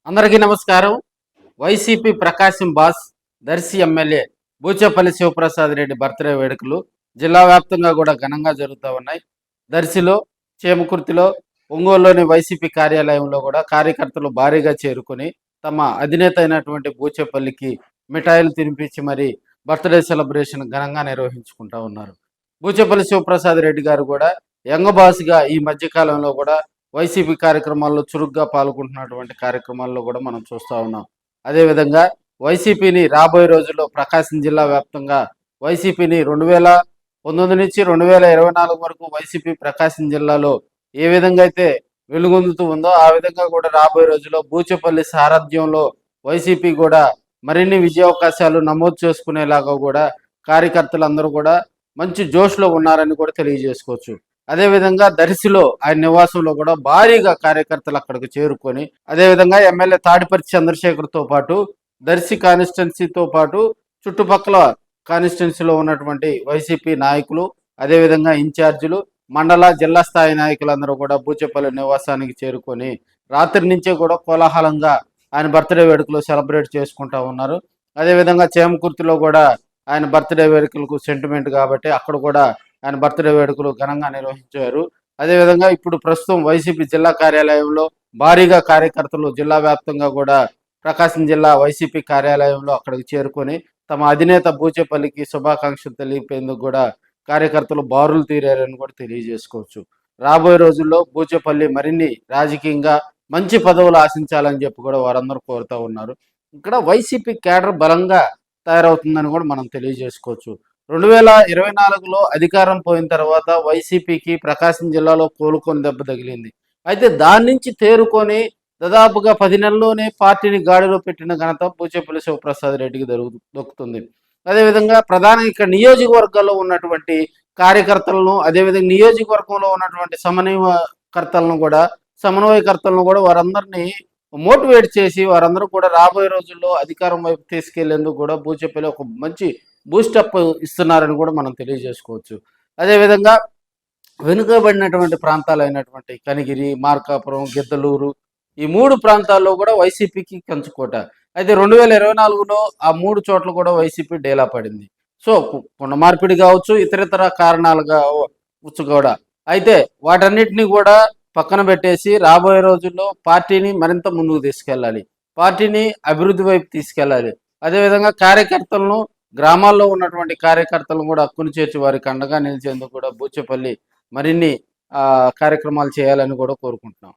అందరికీ నమస్కారం. YCP Prakasam boss Darsi MLA Buchepalli Sivaprasad Reddy birthday వేడుకలు జిల్లా వ్యాప్తంగా కూడా ఘనంగా జరుగుతూ ఉన్నాయి. దర్శిలో, చేమకుర్తిలో, ఒంగోలులోని వైసీపీ కార్యాలయంలో కూడా కార్యకర్తలు భారీగా చేరుకొని తమ అధినేత అయినటువంటి బూచేపల్లికి మిఠాయిలు తినిపించి మరి బర్త్డే సెలబ్రేషన్ ఘనంగా నిర్వహించుకుంటా ఉన్నారు. బూచేపల్లి శివప్రసాద్ రెడ్డి గారు కూడా యంగ్ బాస్గా ఈ మధ్యకాలంలో కూడా వైసీపీ కార్యక్రమాల్లో చురుగ్గా పాల్గొంటున్నటువంటి కార్యక్రమాల్లో కూడా మనం చూస్తూ ఉన్నాం. అదేవిధంగా వైసీపీని రాబోయే రోజుల్లో ప్రకాశం జిల్లా వ్యాప్తంగా వైసీపీని 2019 నుంచి 2024 వరకు వైసీపీ ప్రకాశం జిల్లాలో ఏ విధంగా అయితే వెలుగొందుతూ ఉందో ఆ విధంగా కూడా రాబోయే రోజుల్లో బూచేపల్లి సారథ్యంలో వైసీపీ కూడా మరిన్ని విజయావకాశాలు నమోదు చేసుకునేలాగా కూడా కార్యకర్తలందరూ కూడా మంచి జోష్లో ఉన్నారని కూడా తెలియజేసుకోవచ్చు. అదేవిధంగా దర్శిలో ఆయన నివాసంలో కూడా భారీగా కార్యకర్తలు అక్కడికి చేరుకొని అదేవిధంగా ఎమ్మెల్యే తాడిపర్తి చంద్రశేఖర్తో పాటు దర్శి కాన్స్టిట్యున్సీతో పాటు చుట్టుపక్కల కాన్స్టిట్యున్సీలో ఉన్నటువంటి వైసీపీ నాయకులు అదేవిధంగా ఇన్ఛార్జీలు మండల జిల్లా స్థాయి నాయకులందరూ కూడా బూచేపల్లి నివాసానికి చేరుకొని రాత్రి నుంచే కూడా కోలాహలంగా ఆయన బర్త్డే వేడుకలు సెలబ్రేట్ చేసుకుంటా ఉన్నారు. అదేవిధంగా చేమకుర్తిలో కూడా ఆయన బర్త్డే వేడుకలకు సెంటిమెంట్ కాబట్టి అక్కడ కూడా ఆయన బర్త్డే వేడుకలు ఘనంగా నిర్వహించారు. అదేవిధంగా ఇప్పుడు ప్రస్తుతం వైసీపీ జిల్లా కార్యాలయంలో భారీగా కార్యకర్తలు జిల్లా వ్యాప్తంగా కూడా ప్రకాశం జిల్లా వైసీపీ కార్యాలయంలో అక్కడికి చేరుకొని తమ అధినేత బూచేపల్లికి శుభాకాంక్షలు తెలియపేందుకు కూడా కార్యకర్తలు బారులు తీరారని కూడా తెలియజేసుకోవచ్చు. రాబోయే రోజుల్లో బూచేపల్లి మరిన్ని రాజకీయంగా మంచి పదవులు ఆశించాలని చెప్పి కూడా వారందరూ కోరుతూ ఉన్నారు. ఇక్కడ వైసీపీ కేడర్ బలంగా తయారవుతుందని కూడా మనం తెలియజేసుకోవచ్చు. 2024లో అధికారం పోయిన తర్వాత వైసీపీకి ప్రకాశం జిల్లాలో కోలుకొని దెబ్బ తగిలింది. అయితే దాని నుంచి తేరుకొని దాదాపుగా 10 నెలల్లోనే పార్టీని గాడిలో పెట్టిన ఘనత బూచేపల్లి శివప్రసాద్ రెడ్డికి దొక్కుతుంది. అదేవిధంగా ప్రధానంగా ఇక్కడ నియోజకవర్గాల్లో ఉన్నటువంటి కార్యకర్తలను అదేవిధంగా నియోజకవర్గంలో ఉన్నటువంటి సమన్వయకర్తలను కూడా వారందరినీ మోటివేట్ చేసి వారందరూ కూడా రాబోయే రోజుల్లో అధికారం వైపు తీసుకెళ్లేందుకు కూడా బూచేపల్లి ఒక మంచి బూస్టప్ ఇస్తున్నారని కూడా మనం తెలియజేసుకోవచ్చు. అదేవిధంగా వెనుకబడినటువంటి ప్రాంతాలైనటువంటి కనిగిరి, మార్కాపురం, గిద్దలూరు ఈ 3 ప్రాంతాల్లో కూడా వైసీపీకి కంచుకోట. అయితే 2024లో ఆ 3 చోట్ల కూడా వైసీపీ డేలా పడింది. సో కొండ మార్పిడి కావచ్చు, ఇతరితర కారణాలు కావచ్చు కూడా. అయితే వాటన్నిటిని కూడా పక్కన పెట్టేసి రాబోయే రోజుల్లో పార్టీని మరింత ముందుకు తీసుకెళ్ళాలి, పార్టీని అభివృద్ధి వైపు తీసుకెళ్ళాలి. అదేవిధంగా కార్యకర్తలను గ్రామాల్లో ఉన్నటువంటి కార్యకర్తలను కూడా హక్కును చేర్చి వారికి అండగా నిలిచేందుకు కూడా బూచేపల్లి మరిన్ని కార్యక్రమాలు చేయాలని కూడా కోరుకుంటున్నాం.